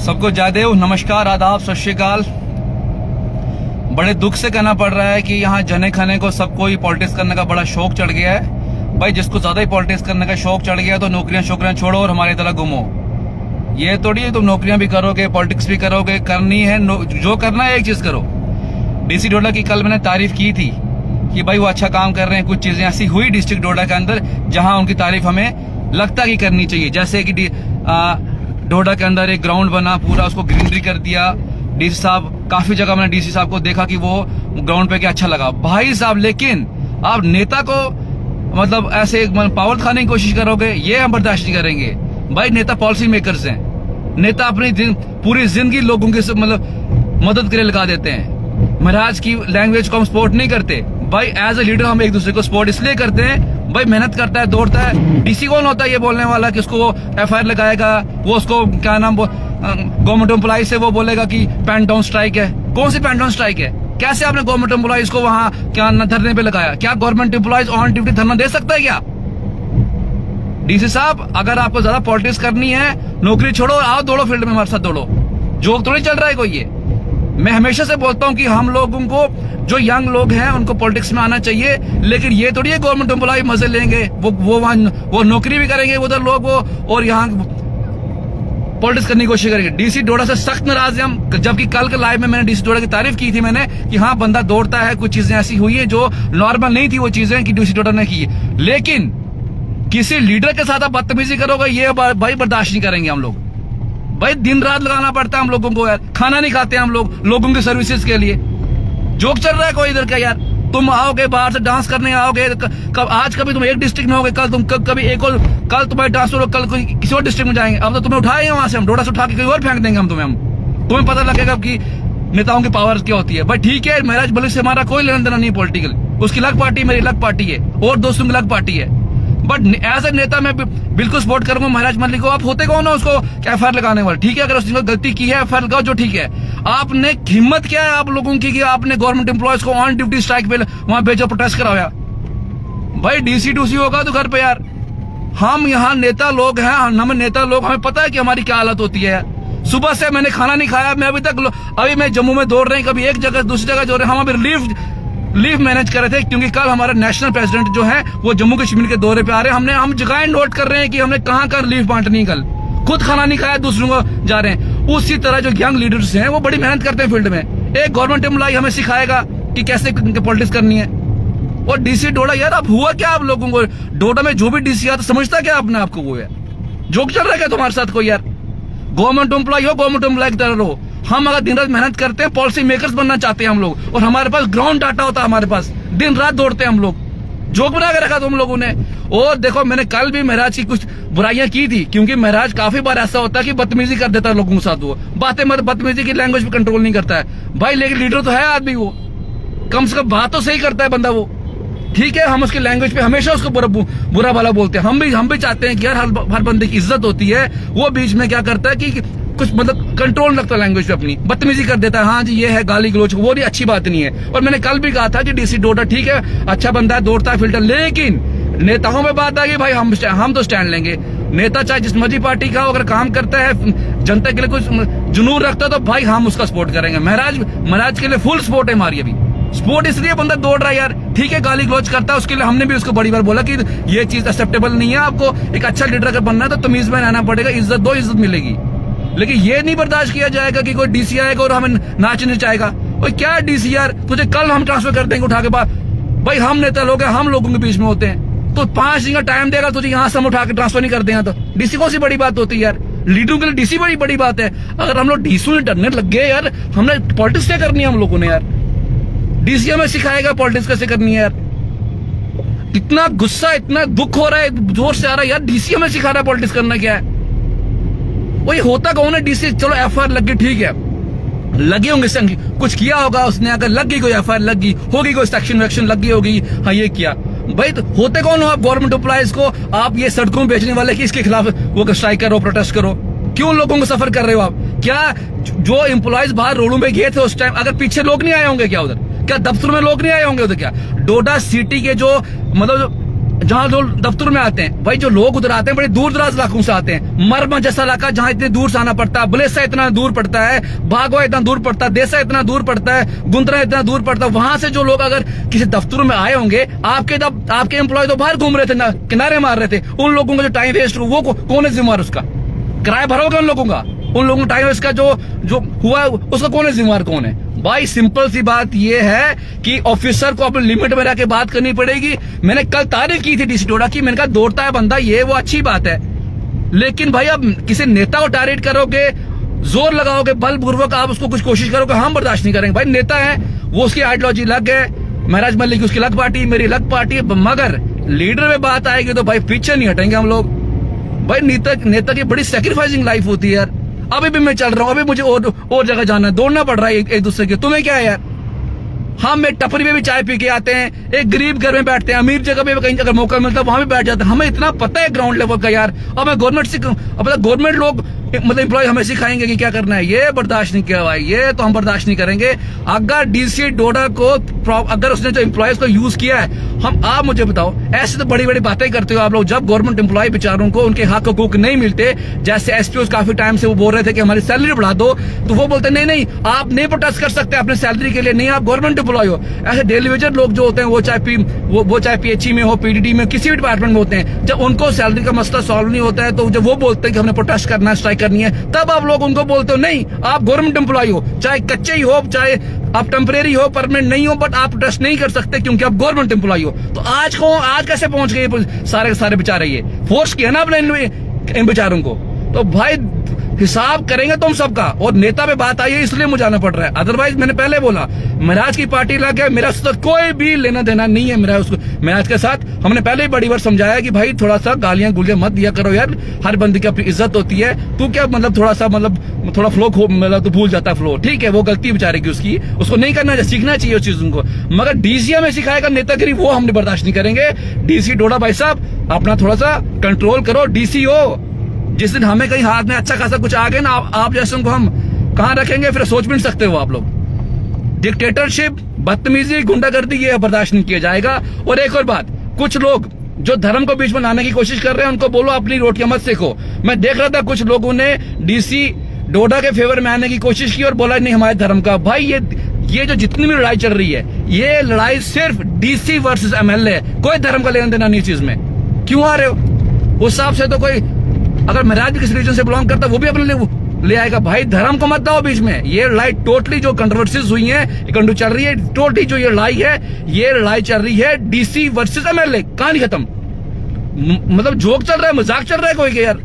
सबको जयदेव, नमस्कार, आदाब, सत श्री अकाल। बड़े दुख से कहना पड़ रहा है कि यहाँ जने खने को सबको ही पॉलिटिक्स करने का बड़ा शौक चढ़ गया है। भाई जिसको ज्यादा ही पॉलिटिक्स करने का शौक चढ़ गया तो नौकरियां शोकरियां छोड़ो और हमारी तरह घूमो। ये थोड़ी है तुम नौकरियां भी करोगे, पॉलिटिक्स भी करोगे। करनी है जो करना है एक चीज करो। डीसी डोडा की कल मैंने तारीफ की थी कि भाई वो अच्छा काम कर रहे हैं। कुछ चीजें ऐसी हुई डिस्ट्रिक्ट डोडा के अंदर जहां उनकी तारीफ हमें लगता कि करनी चाहिए। जैसे कि डोडा के अंदर एक ग्राउंड बना, पूरा उसको ग्रीनरी कर दिया। डीसी साहब, काफी जगह मैंने डीसी साहब को देखा कि वो ग्राउंड पे क्या अच्छा लगा भाई साहब। लेकिन आप नेता को मतलब ऐसे पावर दिखाने की कोशिश करोगे, ये हम बर्दाश्त नहीं करेंगे। भाई नेता पॉलिसी मेकर्स हैं। नेता अपनी पूरी जिंदगी लोगों की मतलब मदद के लिए लगा देते हैं। महाराज की लैंग्वेज को हम सपोर्ट नहीं करते। भाई एज ए लीडर हम एक दूसरे को सपोर्ट इसलिए करते हैं, भाई मेहनत करता है, दौड़ता है। डीसी कौन होता है ये बोलने वाला कि उसको एफआईआर लगाएगा, वो उसको क्या नाम गवर्नमेंट एम्प्लॉय से वो बोलेगा कि पैन डाउन स्ट्राइक है। कौन सी पैन डाउन स्ट्राइक है? कैसे आपने गवर्नमेंट एम्प्लॉयज को वहां क्या धरने पे लगाया? क्या गवर्नमेंट एम्प्लॉयज ऑन ड्यूटी धरना दे सकता है क्या? डीसी साहब, अगर आपको ज्यादा पॉलिटिक्स करनी है, नौकरी छोड़ो और आओ दौड़ो, फील्ड में हमारे साथ दौड़ो। जोक थोड़ी चल रहा है कोई ये। मैं हमेशा से बोलता हूं कि हम लोगों को, जो यंग लोग हैं, उनको पॉलिटिक्स में आना चाहिए। लेकिन ये थोड़ी है गवर्नमेंट एम्प्लॉय मजे लेंगे, वो नौकरी भी करेंगे उधर लोग, वो और यहाँ पॉलिटिक्स करने की कोशिश करेंगे। डीसी डोडा से सख्त नाराज हैं हम। जबकि कल के लाइव में मैंने डीसी डोडा की तारीफ की थी मैंने कि हाँ बंदा दौड़ता है। कुछ चीजें ऐसी हुई है जो नॉर्मल नहीं थी, वो चीजें कि डीसी डोडा ने की। लेकिन किसी लीडर के साथ आप बदतमीजी करोगे, ये भाई बर्दाश्त नहीं करेंगे हम लोग। भाई दिन रात लगाना पड़ता है हम लोगों को यार। खाना नहीं खाते हम लोगों की सर्विसेज के लिए। जोक चल रहा है कोई इधर का यार। तुम आओगे बाहर से डांस करने आओगे, आज कभी तुम एक डिस्ट्रिक्ट में होगे, कल तुम कभी एक और, कल तुम्हारे ट्रांसफर, कल किसी और डिस्ट्रिक्ट में जाएंगे। अब तो तुम्हें उठाएंगे वहां से, हम डोडा से उठा के कहीं और फेंक देंगे हम तुम्हें पता लगेगा कि नेताओं की पावर क्या होती है। भाई ठीक है, महाराज बलि से हमारा कोई लेना देना नहीं पॉलिटिकल। उसकी अलग पार्टी, मेरी अलग पार्टी है, और दोस्तों की अलग पार्टी है। बट एज ए नेता मैं बिल्कुल सपोर्ट करूंगा महाराज मल्लिक को। आप होते कौन हो उसको एफआईआर लगाने वाले? ठीक है, अगर उसने गलती की है एफआईआर लगाओ, जो ठीक है। आपने हिम्मत क्या है आप लोगों की कि आपने गवर्नमेंट एम्प्लॉयज को ऑन ड्यूटी स्ट्राइक पे वहां भेजो, प्रोटेस्ट कराया? भाई डीसी टूसी होगा तो घर पे यार। हम यहाँ नेता लोग हैं, हम नेता लोग, हमें पता है कि हमारी क्या हालत होती है। सुबह से मैंने खाना नहीं खाया, मैं अभी मैं जम्मू में दौड़ रहे हैं, कभी एक जगह दूसरी जगह दौड़ रहे हैं। हम अभी लीव मैनेज कर रहे थे क्योंकि कल हमारा नेशनल प्रेसिडेंट जो है वो जम्मू कश्मीर के दौरे पे आ रहे हैं। हम जगह नोट कर रहे हैं कि हमने कहाँ कर लीव बांटनी। कल खुद खाना नहीं खाया, दूसरों को जा रहे हैं। उसी तरह जो यंग लीडर्स हैं वो बड़ी मेहनत करते हैं फील्ड में। एक गवर्नमेंट एम्प्लॉय हमें सिखाएगा कि कैसे पॉलिटिक्स करनी है। और डीसी डोडा यार, अब हुआ क्या आप लोगों को? डोडा में जो भी डीसी आता समझता क्या अपने आपको? वो है जोक चल रहा है क्या तुम्हारे साथ कोई यार? गवर्नमेंट एम्प्लॉय हो, गवर्नमेंट एम्प्लॉय की तरह रहो। हम अगर दिन रात मेहनत करते हैं, पॉलिसी मेकर्स बनना चाहते हैं हम लोग, और हमारे पास ग्राउंड डाटा होता है, हमारे पास दिन रात दौड़ते हैं हम लोग। जोक बना के रखा तुम लोगों ने। और देखो, मैंने कल भी महाराज की कुछ बुराइयां की थी, क्योंकि महाराज काफी बार ऐसा होता है कि बदतमीजी कर देता है लोगों के साथ। वो बातें बदतमीजी की लैंग्वेज पे कंट्रोल नहीं करता है भाई। लेकिन लीडर तो है आदमी, वो कम से कम बात तो सही करता है बंदा वो। ठीक है, हम उसकी लैंग्वेज पे हमेशा उसको बुरा भला बोलते हैं। हम भी चाहते हैं कि यार हर बंदे की इज्जत होती है। वो बीच में क्या करता है कि कुछ मतलब कंट्रोल रखता है लैंग्वेज पे, अपनी बदतमीजी कर देता है। हाँ जी, ये है गाली गलोच, वो भी अच्छी बात नहीं है। और मैंने कल भी कहा था कि डीसी डोडा ठीक है, अच्छा बंदा है, दौड़ता है फिल्टर। लेकिन नेताओं में बात आ गई भाई, हम तो स्टैंड लेंगे। नेता चाहे जिस मर्जी पार्टी का हो, अगर काम करता है, जनता के लिए कुछ जुनून रखता है, तो भाई हम उसका सपोर्ट करेंगे। महाराज के लिए फुल सपोर्ट है हमारी। अभी सपोर्ट इसलिए बंदा दौड़ रहा है यार। ठीक है, गाली गलोच करता है, उसके लिए हमने भी उसको बड़ी बार बोला कि ये चीज एक्सेप्टेबल नहीं है। आपको एक अच्छा लीडर अगर बनना है तो तमीज में रहना पड़ेगा, इज्जत दो, इज्जत मिलेगी। लेकिन ये नहीं बर्दाश्त किया जाएगा कि कोई डीसी आएगा और हमें नाच नचाएगा। भाई क्या है डीसी यार, तुझे कल हम ट्रांसफर कर देंगे उठा के बाद। भाई हम नेता लोग हैं, हम लोगों के बीच में होते हैं। तो 5 दिन का टाइम देगा तुझे, यहाँ से हम उठा के ट्रांसफर नहीं कर देंगे तो डीसी कौन सी बड़ी बात होती है यार? लीडरों के लिए डीसी बड़ी बात है। अगर हम लोग डीसी में डरने लग गए यार, हमने पॉलिटिक्स क्या करनी है हम लोगों ने यार? डीसी हमें सिखाएगा पॉलिटिक्स कैसे करनी है यार। इतना गुस्सा, इतना दुख हो रहा है, जोर से आ रहा है यार। डीसी हमें सिखा रहा है पॉलिटिक्स करना क्या है। वही होता कौन है डीसी? चलो एफआईआर लग गई, ठीक है, लगे होंगे, कुछ किया होगा उसने, अगर लग गई कोई एफआईआर लग गई होगी, कोई सेक्शन वैक्शन लग गई होगी, हाँ ये किया। भाई तो होते कौन हो आप? गवर्नमेंट एम्प्लॉयज को आप ये सड़कों में बेचने वाले कि इसके खिलाफ वो स्ट्राइक करो, प्रोटेस्ट करो। क्यों लोगों को सफर कर रहे हो आप? क्या जो एम्प्लॉयज बाहर रोडों पे गए थे उस टाइम, अगर पीछे लोग नहीं आए होंगे क्या? उधर क्या दफ्तर में लोग नहीं आए होंगे? उधर क्या डोडा सिटी के जो मतलब जहां लोग दफ्तर में आते हैं, भाई जो लोग उधर आते हैं बड़े दूर दराज इलाकों से आते हैं, मरमा जैसा इलाका जहां इतने दूर से आना पड़ता है, बलेसा इतना दूर पड़ता है, भागवा इतना दूर पड़ता है, देसा इतना दूर पड़ता है, गुंदरा इतना दूर पड़ता है। वहां से जो लोग अगर किसी दफ्तर में आए होंगे, आपके एम्प्लॉय तो बाहर घूम रहे थे ना, किनारे मार रहे थे, उन लोगों का जो टाइम वेस्ट हुआ वो कौन है जिम्मेवार? उसका किराया भरोगे उन लोगों का? उन लोगों का टाइम वेस्ट का जो हुआ उसका कौन है जिम्मेवार? कौन है भाई? सिंपल सी बात ये है कि ऑफिसर को अपने लिमिट में रह के बात करनी पड़ेगी। मैंने कल तारीफ की थी डीसी डोडा की, मैंने कहा दौड़ता है बंदा, ये वो अच्छी बात है, लेकिन भाई अब किसी नेता को टारगेट करोगे, जोर लगाओगे, बलपूर्वक आप उसको कुछ कोशिश करोगे, हम बर्दाश्त नहीं करेंगे। भाई नेता है, वो उसकी आइडियोलॉजी अलग है, महराज मल्लिक की उसकी अलग पार्टी, मेरी अलग पार्टी, मगर लीडर में बात आएगी तो भाई पीछे नहीं हटेंगे हम लोग। भाई नेता की बड़ी सेक्रीफाइसिंग लाइफ होती है यार। अभी भी मैं चल रहा हूँ, अभी मुझे और जगह जाना है, दौड़ना पड़ रहा है एक दूसरे के। तुम्हें क्या है यार? हम एक टपरी में भी चाय पी के आते हैं, एक गरीब घर में बैठते हैं, अमीर जगह पे कहीं अगर मौका मिलता है वहां भी बैठ जाते हैं। हमें इतना पता है ग्राउंड लेवल का यार। अब मैं गवर्नमेंट लोग मतलब एम्प्लॉय हमें सिखाएंगे कि क्या करना है, ये बर्दाश्त नहीं किया भाई, ये तो हम बर्दाश्त नहीं करेंगे। अगर डीसी डोडा को अगर उसने जो एम्प्लॉयज को यूज किया है, आप मुझे बताओ, ऐसे तो बड़ी बड़ी बातें करते हो आप लोग। जब गवर्नमेंट एम्प्लॉय बेचारों को उनके हक हकूक नहीं मिलते, जैसे एसपीओ काफी टाइम से वो बोल रहे थे कि हमारी सैलरी बढ़ा दो, तो वो बोलते नहीं आप नहीं प्रोटेस्ट कर सकते अपने सैलरी के लिए, नहीं आप गवर्नमेंट एम्प्लॉय हो। ऐसे डेली वेजर लोग जो होते हैं, वो चाहे पीएचई में हो, पीडीडी में, किसी भी डिपार्टमेंट में होते हैं, जब उनको सैलरी का मसला सॉल्व नहीं होता है, तो जब वो बोलते हैं कि हमने प्रोटेस्ट करना है, स्ट्राइक करनी है, तब आप लोग उनको बोलते हो नहीं आप गवर्नमेंट एम्प्लॉय हो, चाहे कच्चे ही हो, चाहे आप टेम्परेरी हो, परमानेंट नहीं हो, बट आप प्रोटेस्ट नहीं कर सकते क्योंकि आप गवर्नमेंट एम्प्लॉय हो। तो आज कैसे पहुंच गए सारे बेचारे? ये फोर्स किया ना अपने इन बेचारों को। तो भाई हिसाब करेंगे तुम सबका। और नेता पे बात आई है इसलिए मुझे आना पड़ रहा है, अदरवाइज मैंने पहले बोला महराज की पार्टी लग है, मेरा तो कोई भी लेना देना नहीं है मेरा उसको महराज के साथ। हमने पहले ही बड़ी बार समझाया कि भाई थोड़ा सा गालियां गुलियां मत दिया करो यार, हर बंदे की अपनी इज्जत होती है। तू क्या मतलब थोड़ा फ्लो मतलब तो भूल जाता है फ्लो, ठीक है, वो गलती बेचारे की उसकी, उसको नहीं करना चाहिए, सीखना चाहिए उस चीज को। मगर डीसीए में सिखाएगा नेतागिरी, वो हमने बर्दाश्त नहीं करेंगे। डीसी डोडा भाई साहब अपना थोड़ा सा कंट्रोल करो। डीसी हो, जिस दिन हमें कहीं हाथ में अच्छा खासा कुछ आ गया ना, आप जैसे को हम कहां रखेंगे फिर सोच भी नहीं सकते हो आप लोग। डिक्टेटरशिप, बदतमीजी, गुंडागर्दी ये बर्दाश्त नहीं किया जाएगा। और एक और बात, कुछ लोग जो धर्म को बीच में लाने की कोशिश कर रहे हैं उनको बोलो अपनी रोटियां मत सेको। मैं देख रहा था कुछ लोगों ने डीसी डोडा के फेवर में आने की कोशिश की और बोला नहीं हमारे धर्म का। भाई ये जो जितनी भी लड़ाई चल रही है, ये लड़ाई सिर्फ डीसी वर्सेस एमएलए है, कोई धर्म का लेना देना नहीं चीज में। क्यों आ रहे हो? उस हिसाब से तो कोई अगर महराज किसी रीजन से बिलोंग करता वो भी अपने ले आएगा। भाई धर्म को मत लाओ बीच में। ये लड़ाई टोटली जो कंट्रोवर्सीज हुई है, ये चल रही है, टोटली जो ये लड़ाई है, ये लड़ाई चल रही है डीसी वर्सेस एमएलए। कहानी खत्म। मतलब जोक चल रहा है, मजाक चल रहा है कोई के यार।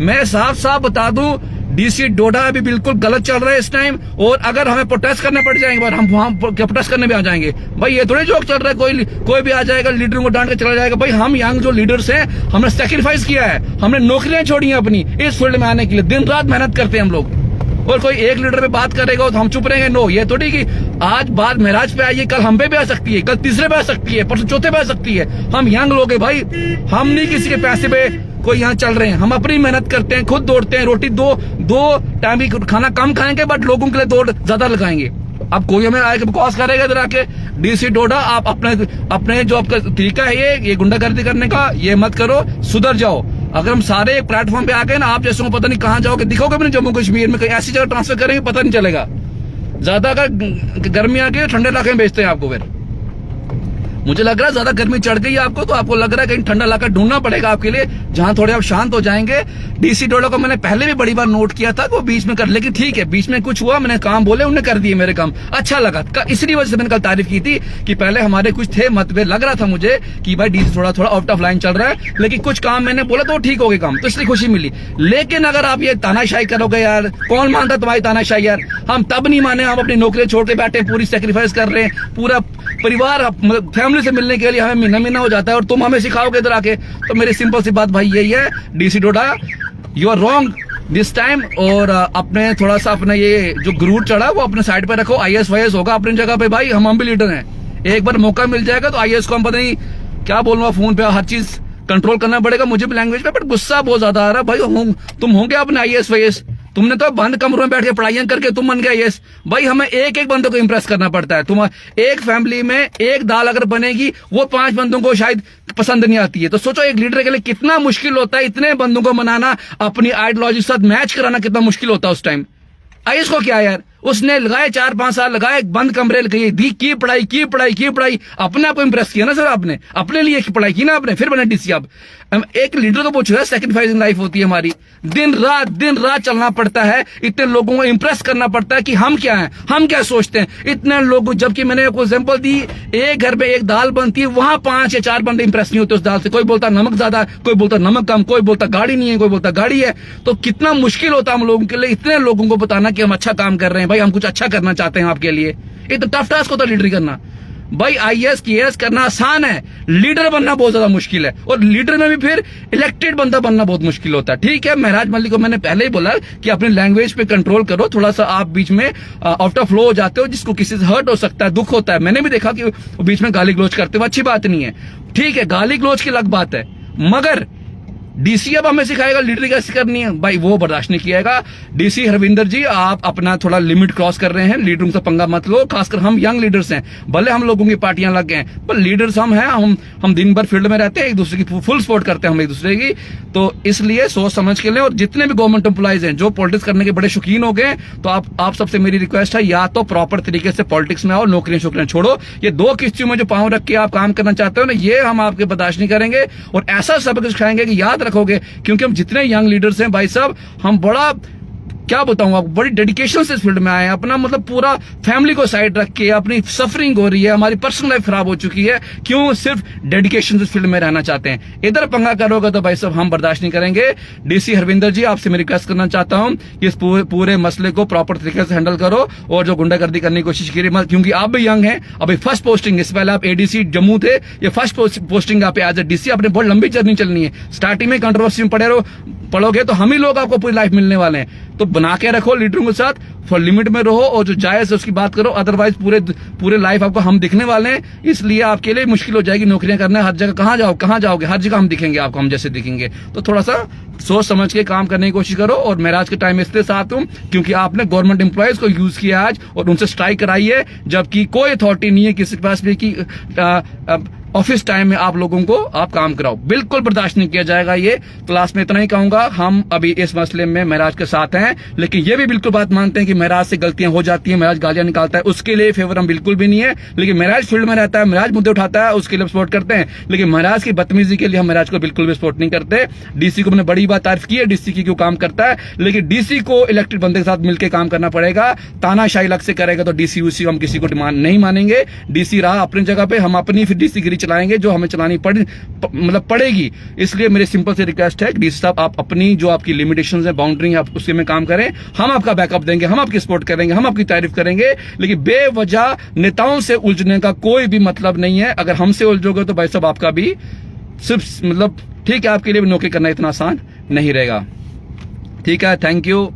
मैं साफ बता दूं, डीसी डोडा भी बिल्कुल गलत चल रहा है इस टाइम। और अगर हमें प्रोटेस्ट करने पड़ जाएंगे, हम वहां प्रोटेस्ट करने भी आ जाएंगे। भाई ये थोड़ी जोक चल रहा है, कोई भी आ जाएगा लीडरों को डांट के चला जाएगा। भाई हम यंग जो लीडर्स हैं, हमने सेक्रीफाइस किया है, हमने नौकरियां छोड़ी हैं अपनी इस फील्ड में आने के लिए, दिन रात मेहनत करते हैं हम लोग। और कोई एक लीडर पे बात करेगा तो हम चुप रहेंगे? नो, ये थोड़ी कि आज बात महराज पे आई है, कल हम पे भी आ सकती है, कल तीसरे पे आ सकती है, परसों चौथे पे आ सकती है। हम यंग लोग हैं भाई, हम नहीं किसी के पैसे पे कोई यहाँ चल रहे हैं। हम अपनी मेहनत करते हैं, खुद दौड़ते हैं, रोटी दो टाइम की खाना कम खाएंगे, बट लोगों के लिए दौड़ ज्यादा लगाएंगे। अब कोई हमें आके बकवास करेगा इधर आके, डीसी डोडा आप अपने जो आपका तरीका है ये गुंडागर्दी करने का, ये मत करो, सुधर जाओ। अगर हम सारे एक प्लेटफॉर्म पे आ गए ना, आप जैसे को पता नहीं कहाँ जाओगे, दिखोगे अपने जम्मू कश्मीर में, कहीं ऐसी जगह ट्रांसफर करेंगे पता नहीं चलेगा। ज्यादा अगर गर्मी आ गई ठंडे इलाके में भेजते हैं आपको। फिर मुझे लग रहा है ज्यादा गर्मी चढ़ गई आपको, तो आपको लग रहा है कहीं ठंडा इलाका ढूंढना पड़ेगा आपके लिए, जहां थोड़े आप शांत हो जाएंगे। डीसी डोडा को मैंने पहले भी बड़ी बार नोट किया था, वो बीच में कर, लेकिन ठीक है, बीच में कुछ हुआ, मैंने काम बोले, उन्होंने कर दिए मेरे काम, अच्छा लगा। इसी वजह से मैंने कल तारीफ की थी कि पहले हमारे कुछ थे मतभेद, लग रहा था मुझे कि भाई डीसी थोड़ा आउट ऑफ लाइन चल रहा है, लेकिन कुछ काम मैंने बोला तो ठीक हो गए काम, तो इसलिए खुशी मिली। लेकिन अगर आप ये तानाशाही करोगे यार, कौन मानता तुम्हारी तानाशाही यार? हम तब नहीं माने, हम अपनी नौकरी छोड़ के बैठे, पूरी सेक्रीफाइस कर रहे हैं, पूरा परिवार मतलब फैमिली से मिलने के लिए हमें महीना हो जाता है, और तुम हमें सिखाओगे इधर आके। तो मेरी सिंपल सी बात भाई यही है, DC Doda you are wrong this time. और अपने थोड़ा सा अपना ये जो गुरूर चढ़ा वो अपने साइड पे रखो। आईएएस वाईएएस होगा अपनी जगह पे भाई, हम भी लीडर हैं। एक बार मौका मिल जाएगा तो आईएएस को हम पता नहीं क्या बोलूंगा, फोन पे हर चीज कंट्रोल करना पड़ेगा मुझे भी लैंग्वेज पे, बट गुस्सा बहुत ज्यादा आ रहा है भाई। तुम होंगे अपने आईएएस वाईएएस, तुमने तो बंद कमरों में बैठ के पढ़ाइयां करके तुम बन गए आईएएस। भाई हमें एक बंदे को इंप्रेस करना पड़ता है। तुम एक फैमिली में एक दाल अगर बनेगी, वो 5 बंदों को शायद पसंद नहीं आती है। तो सोचो एक लीडर के लिए कितना मुश्किल होता है, इतने बंदों को मनाना, अपनी आइडियोलॉजी के साथ मैच कराना कितना मुश्किल होता है उस टाइम। इसको क्या यार, उसने लगाए 4-5 साल लगाए, बंद कमरे लगाए, दी की पढ़ाई, अपने आप को इंप्रेस किया ना सर, आपने अपने लिए पढ़ाई की ना आपने, फिर बने डीसी। अब एक लीडर को पूछो, सैक्रिफाइसिंग लाइफ होती है हमारी, दिन रात चलना पड़ता है, इतने लोगों को इंप्रेस करना पड़ता है कि हम क्या हैं, हम क्या सोचते हैं, इतने लोग। जबकि मैंने आपको एग्जांपल दी, एक घर में एक दाल बनती है, वहां 5 या 4 बंदे इंप्रेस नहीं होते उस दाल से। कोई बोलता नमक ज्यादा, कोई बोलता नमक कम, कोई बोलता गाड़ी नहीं है, कोई बोलता गाड़ी है। तो कितना मुश्किल होता है हम लोगों के लिए, इतने लोगों को बताना कि हम अच्छा काम कर रहे हैं, भाई हम कुछ अच्छा करना चाहते हैं आपके लिए। ये तो टफ टास्क होता है लीडर करना भाई। आईएएस केएएस करना आसान है, लीडर बनना बहुत ज्यादा मुश्किल है, और लीडर में भी फिर इलेक्टेड बंदा बनना बहुत मुश्किल होता है। ठीक है, महराज मलिक को मैंने पहले ही बोला कि अपनी लैंग्वेज पे कंट्रोल करो, थोड़ा सा आप बीच में आउट ऑफ फ्लो हो जाते हो, जिसको किसी से हर्ट हो सकता है, दुख होता है। मैंने भी देखा कि वो बीच में गाली गलौज करते हुए, अच्छी बात नहीं है। ठीक है, गाली गलौज की अलग बात है, मगर डीसी अब हमें सिखाएगा लीडर कैसे करनी है, भाई वो बर्दाश्त नहीं किएगा। डीसी हरविंदर जी, आप अपना थोड़ा लिमिट क्रॉस कर रहे हैं, लीडरों से पंगा मत लो, खासकर हम यंग लीडर्स हैं। भले हम लोगों की पार्टियां लग गए, पर लीडर्स हम हैं, हम दिन भर फील्ड में रहते हैं, एक दूसरे की फुल सपोर्ट करते हैं हम एक दूसरे की। तो इसलिए सोच समझ के लें। और जितने भी गवर्नमेंट एम्प्लॉइज हैं जो पॉलिटिक्स करने के बड़े शौकीन हो गए, तो आप सबसे मेरी रिक्वेस्ट है, या तो प्रॉपर तरीके से पॉलिटिक्स में आओ, नौकरियां छोड़ो। ये 2 किस्तियों में जो पांव रख के आप काम करना चाहते हो ना, ये हम आपके बर्दाश्त नहीं करेंगे, और ऐसा सबक सिखाएंगे कि याद रखोगे। क्योंकि हम जितने यंग लीडर्स हैं भाई साहब, हम बड़ा क्या बताऊं आपको, बड़ी डेडिकेशन से इस फील्ड में आए हैं। अपना मतलब पूरा फैमिली को साइड रख के, अपनी सफरिंग हो रही है, हमारी पर्सनल लाइफ खराब हो चुकी है, क्यों? सिर्फ डेडिकेशन से इस फील्ड में रहना चाहते हैं। इधर पंगा करोगे तो भाई साहब हम बर्दाश्त नहीं करेंगे। डीसी हरविंदर जी, आपसे मैं रिक्वेस्ट करना चाहता हूं कि इस पूरे मसले को प्रॉपर तरीके से हैंडल करो, और जो गुंडागर्दी करने की कोशिश की रही, क्योंकि आप भी यंग हैं, अभी फर्स्ट पोस्टिंग, इससे पहले आप एडीसी जम्मू थे, ये फर्स्ट पोस्टिंग आप एज ए डीसी, आपने बहुत लंबी जर्नी चलनी है। स्टार्टिंग में कंट्रोवर्सी में पड़ोगे तो हम ही लोग आपको पूरी लाइफ मिलने वाले हैं। तो बना के रखो लीडरों के साथ, फॉर लिमिट में रहो, और जो जायज है उसकी बात करो, अदरवाइज पूरे लाइफ आपको हम दिखने वाले हैं। इसलिए आपके लिए मुश्किल हो जाएगी नौकरियां करना, हर जगह कहां जाओगे, हर जगह हम दिखेंगे आपको, हम जैसे दिखेंगे। तो थोड़ा सा सोच समझ के काम करने की कोशिश करो। और महराज के टाइम इसलिए साथ हूं क्योंकि आपने गवर्नमेंट एम्प्लॉयज को यूज किया आज, और उनसे स्ट्राइक कराई है, जबकि कोई अथॉरिटी नहीं है किसी के पास भी कि ऑफिस टाइम में आप लोगों को आप काम कराओ। बिल्कुल बर्दाश्त नहीं किया जाएगा ये। क्लास में इतना ही कहूंगा, हम अभी इस मसले में महराज के साथ हैं, लेकिन ये भी बिल्कुल बात मानते हैं कि महराज से गलतियां हो जाती हैं, महराज गालियां निकालता है, उसके लिए फेवर हम बिल्कुल भी नहीं है। लेकिन महराज फील्ड में रहता है, महराज मुद्दे उठाता है, उसके लिए सपोर्ट करते हैं। लेकिन महराज की बदतमीजी के लिए हम महराज को बिल्कुल भी सपोर्ट नहीं करते। डीसी को मैंने बड़ी बात तारीफ की है, डीसी की क्यों काम करता है, लेकिन डीसी को इलेक्टेड बंदे के साथ मिलकर काम करना पड़ेगा। तानाशाही अलग से करेगा तो डीसी उसी हम किसी को डिमांड नहीं मानेंगे। डीसी रहा अपनी जगह पे, हम अपनी फिर डीसी गिरी चलाएंगे जो हमें पड़ेगी। इसलिए मेरी सिंपल से रिक्वेस्ट है, डीसी साहब आप अपनी जो आपकी लिमिटेशंस है, बाउंड्री है, आप उसके में काम करें। हम आपका बैकअप देंगे, हम आपकी सपोर्ट करेंगे, हम आपकी तारीफ करेंगे, लेकिन बेवजह नेताओं से उलझने का कोई भी मतलब नहीं है। अगर हमसे उलझोगे तो भाई साहब आपका भी सिर्फ मतलब ठीक है, आपके लिए भी नौकरी करना इतना आसान नहीं रहेगा। ठीक है, थैंक यू।